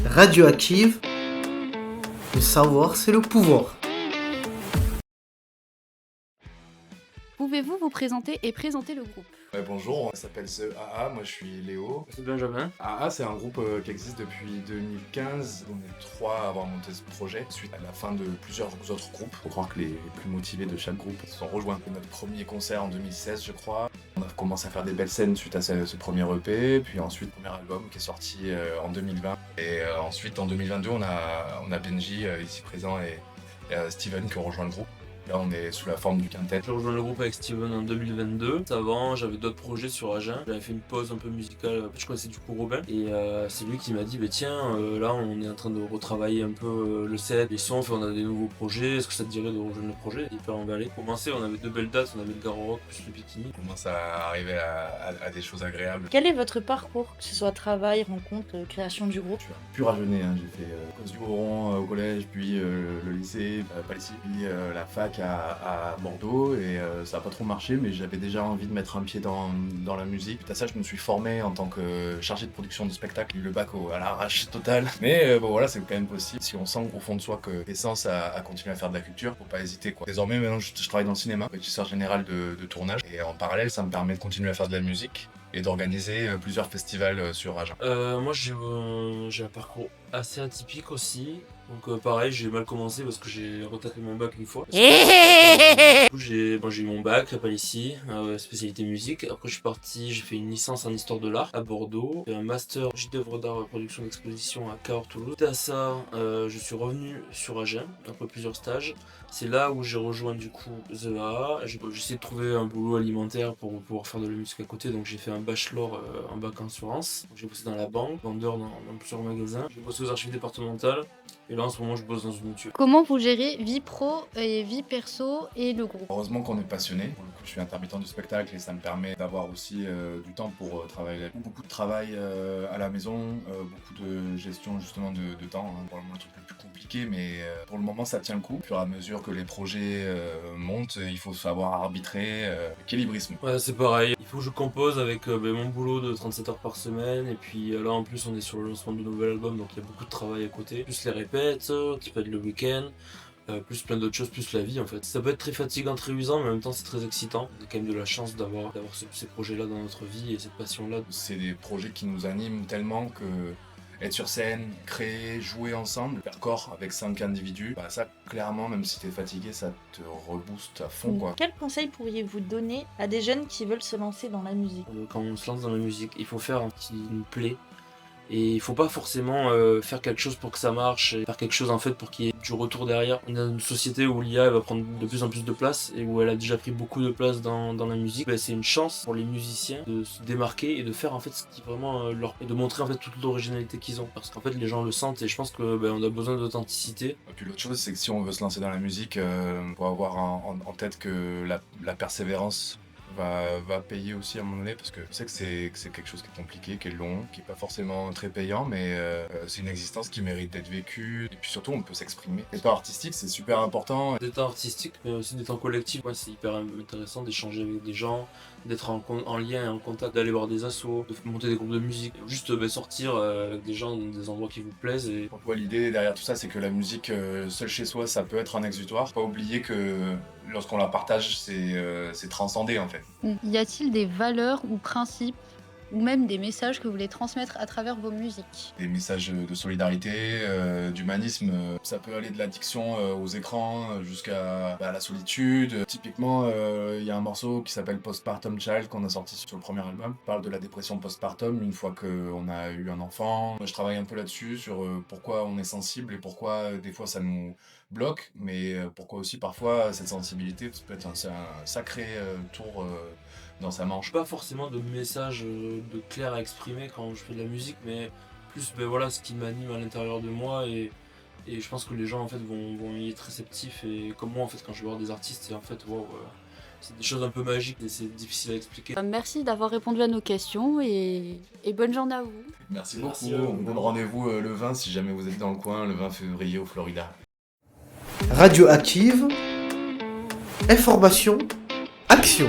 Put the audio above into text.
Radioactive, le savoir c'est le pouvoir. Pouvez-vous vous présenter et présenter le groupe ? Bonjour, on s'appelle The AA, moi je suis Léo. C'est Benjamin. AA, c'est un groupe qui existe depuis 2015. On est 3 à avoir monté ce projet suite à la fin de plusieurs autres groupes. Faut croire que les plus motivés de chaque groupe se sont rejoints. Notre premier concert en 2016, je crois. On a commencé à faire des belles scènes suite à ce premier EP, puis ensuite le premier album qui est sorti en 2020. Et ensuite en 2022, on a Benji ici présent et Steven qui ont rejoint le groupe. Là, on est sous la forme du quintet. J'ai rejoint le groupe avec Steven en 2022. Avant, j'avais d'autres projets sur Agen. J'avais fait une pause un peu musicale. Je connaissais du coup Robin. Et c'est lui qui m'a dit, tiens, là, on est en train de retravailler un peu le set, les sons, on a des nouveaux projets. Est-ce que ça te dirait de rejoindre le projet ? Hyper emballé. Pour commencer, on avait 2 belles dates. On avait le Garo Rock plus le Bikini. On commence à arriver à des choses agréables. Quel est votre parcours, que ce soit travail, rencontre, création du groupe ? Je suis un pur rajeunné, hein. J'ai fait Cause du Oran au collège, puis le lycée, Palissy, puis la fac à Bordeaux, et ça n'a pas trop marché, mais j'avais déjà envie de mettre un pied dans la musique. Suite à ça, je me suis formé en tant que chargé de production de spectacle, le bac à l'arrache total. Mais bon voilà, c'est quand même possible. Si on sent au fond de soi que l'essence à continuer à faire de la culture, faut pas hésiter quoi. Désormais, maintenant, je travaille dans le cinéma, régisseur général de tournage, et en parallèle, ça me permet de continuer à faire de la musique et d'organiser plusieurs festivals sur Agen. Moi, j'ai un parcours assez atypique aussi. Donc pareil, j'ai mal commencé parce que j'ai retapé mon bac une fois. Du coup, j'ai eu mon bac à Palissy, spécialité musique. Après, je suis parti, j'ai fait une licence en histoire de l'art à Bordeaux. J'ai un master d'œuvres d'art production d'exposition à Cahors Toulouse. Suite à ça, je suis revenu sur Agen après plusieurs stages. C'est là où j'ai rejoint du coup The AA. J'ai essayé de trouver un boulot alimentaire pour pouvoir faire de la musique à côté. Donc j'ai fait un bachelor en bac en assurance. J'ai bossé dans la banque, vendeur dans plusieurs magasins. J'ai bossé aux archives départementales. Et là en ce moment je bosse dans une mutuelle. Comment vous gérez vie pro et vie perso et le groupe ? Heureusement qu'on est passionné. Pour le coup, je suis intermittent du spectacle et ça me permet d'avoir aussi du temps pour travailler. Beaucoup de travail à la maison, beaucoup de gestion justement de temps. Probablement le truc le plus compliqué, mais pour le moment ça tient le coup. Au fur et à mesure que les projets montent, il faut savoir arbitrer l'équilibrisme. Ouais, c'est pareil. Il faut que je compose avec mon boulot de 37 heures par semaine. Et puis là en plus on est sur le lancement de nouvel album, donc il y a beaucoup de travail à côté. Plus les répètes, un petit peu de le week-end. Plus plein d'autres choses, plus la vie en fait. Ça peut être très fatigant, très usant, mais en même temps c'est très excitant. On a quand même de la chance d'avoir ces projets-là dans notre vie et cette passion-là. C'est des projets qui nous animent tellement que être sur scène, créer, jouer ensemble, faire corps avec 5 individus, ça clairement, même si t'es fatigué, ça te rebooste à fond quoi. Quel conseil pourriez-vous donner à des jeunes qui veulent se lancer dans la musique ? Quand on se lance dans la musique, il faut faire ce qui nous plaît. Et il faut pas forcément faire quelque chose pour que ça marche, et faire quelque chose en fait pour qu'il y ait du retour derrière. On a une société où l'IA va prendre de plus en plus de place et où elle a déjà pris beaucoup de place dans la musique. C'est une chance pour les musiciens de se démarquer et de faire en fait ce qui vraiment et de montrer en fait toute l'originalité qu'ils ont. Parce qu'en fait les gens le sentent et je pense que on a besoin d'authenticité. Et puis l'autre chose, c'est que si on veut se lancer dans la musique, faut avoir en tête que la persévérance va payer aussi à un moment donné, parce que je sais que c'est quelque chose qui est compliqué, qui est long, qui est pas forcément très payant, mais c'est une existence qui mérite d'être vécue, et puis surtout on peut s'exprimer. Les temps artistiques, c'est super important. Des temps artistiques, mais aussi des temps collectifs, c'est hyper intéressant d'échanger avec des gens, d'être en lien et en contact, d'aller voir des assos, de monter des groupes de musique, juste sortir avec des gens dans des endroits qui vous plaisent. Et L'idée derrière tout ça, c'est que la musique seule chez soi, ça peut être un exutoire. Faut pas oublier que lorsqu'on la partage, c'est transcendé en fait. Y a-t-il des valeurs ou principes ou même des messages que vous voulez transmettre à travers vos musiques ? Des messages de solidarité, d'humanisme, ça peut aller de l'addiction aux écrans jusqu'à la solitude. Typiquement, il y a un morceau qui s'appelle Postpartum Child qu'on a sorti sur le premier album. Il parle de la dépression postpartum une fois qu'on a eu un enfant. Moi, je travaille un peu là-dessus, sur pourquoi on est sensible et pourquoi des fois ça nous bloque, mais pourquoi aussi parfois cette sensibilité peut être un sacré tour dans sa manche. pas forcément de message de clair à exprimer quand je fais de la musique, mais plus ce qui m'anime à l'intérieur de moi et je pense que les gens en fait vont y être réceptifs, et comme moi en fait quand je vais voir des artistes, et en fait c'est des choses un peu magiques et c'est difficile à expliquer. Merci d'avoir répondu à nos questions et bonne journée à vous. Merci beaucoup, on vous donne rendez-vous le 20 si jamais vous êtes dans le coin, le 20 février au Florida. Radioactive, information, action.